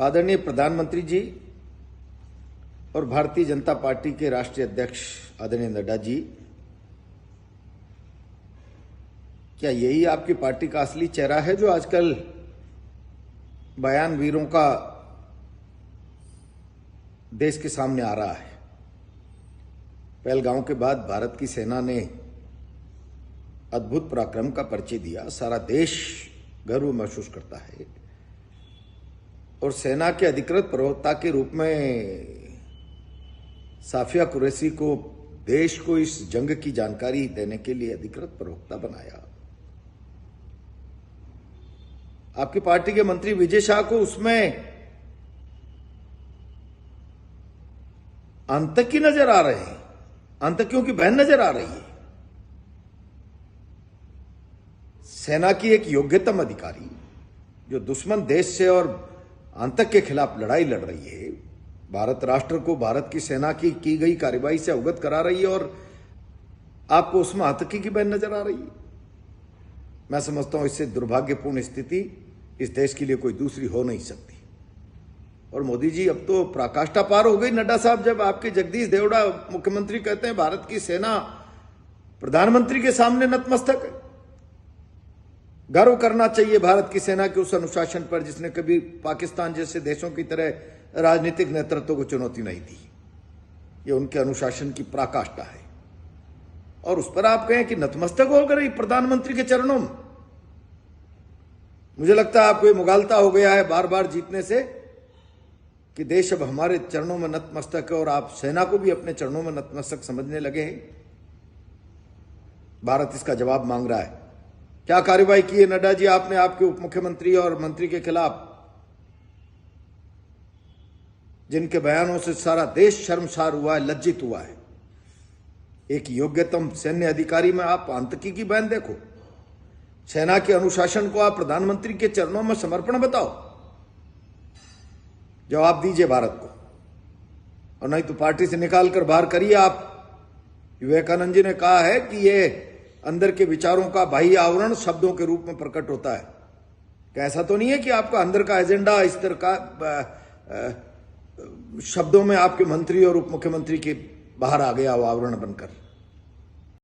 आदरणीय प्रधानमंत्री जी और भारतीय जनता पार्टी के राष्ट्रीय अध्यक्ष आदरणीय नड्डा जी, क्या यही आपकी पार्टी का असली चेहरा है जो आजकल बयान वीरों का देश के सामने आ रहा है? पहलगांव के बाद भारत की सेना ने अद्भुत पराक्रम का परिचय दिया, सारा देश गर्व महसूस करता है और सेना के अधिकृत प्रवक्ता के रूप में साफिया कुरैशी को देश को इस जंग की जानकारी देने के लिए अधिकृत प्रवक्ता बनाया। आपकी पार्टी के मंत्री विजय शाह को उसमें आतंकी नजर आ रहे हैं, आतंकियों की बहन नजर आ रही है। सेना की एक योग्यतम अधिकारी जो दुश्मन देश से और आतंक के खिलाफ लड़ाई लड़ रही है, भारत राष्ट्र को भारत की सेना की गई कार्रवाई से अवगत करा रही है और आपको उसमें आतंकी की बहन नजर आ रही है। मैं समझता हूं इससे दुर्भाग्यपूर्ण स्थिति इस देश के लिए कोई दूसरी हो नहीं सकती। और मोदी जी, अब तो पराकाष्ठा पार हो गई। नड्डा साहब, जब आपके जगदीश देवड़ा मुख्यमंत्री कहते हैं भारत की सेना प्रधानमंत्री के सामने नतमस्तक है, गर्व करना चाहिए भारत की सेना के उस अनुशासन पर जिसने कभी पाकिस्तान जैसे देशों की तरह राजनीतिक नेतृत्व को चुनौती नहीं दी। ये उनके अनुशासन की पराकाष्ठा है और उस पर आप कहें कि नतमस्तक हो गई प्रधानमंत्री के चरणों में। मुझे लगता है आपको ये मुगालता हो गया है बार बार जीतने से कि देश अब हमारे चरणों में नतमस्तक है और आप सेना को भी अपने चरणों में नतमस्तक समझने लगे हैं। भारत इसका जवाब मांग रहा है। क्या कार्रवाई की है नड्डा जी आपने आपके उप मुख्यमंत्री और मंत्री के खिलाफ, जिनके बयानों से सारा देश शर्मसार हुआ है, लज्जित हुआ है? एक योग्यतम सैन्य अधिकारी में आप आतंकी की बहन देखो, सेना के अनुशासन को आप प्रधानमंत्री के चरणों में समर्पण बताओ। जवाब दीजिए भारत को, और नहीं तो पार्टी से निकाल कर बाहर करिए। आप विवेकानंद जी ने कहा है कि ये अंदर के विचारों का बाह्य आवरण शब्दों के रूप में प्रकट होता है। क्या ऐसा तो नहीं है कि आपका अंदर का एजेंडा इस तरह का शब्दों में आपके मंत्री और उप मुख्यमंत्री के बाहर आ गया वो आवरण बनकर?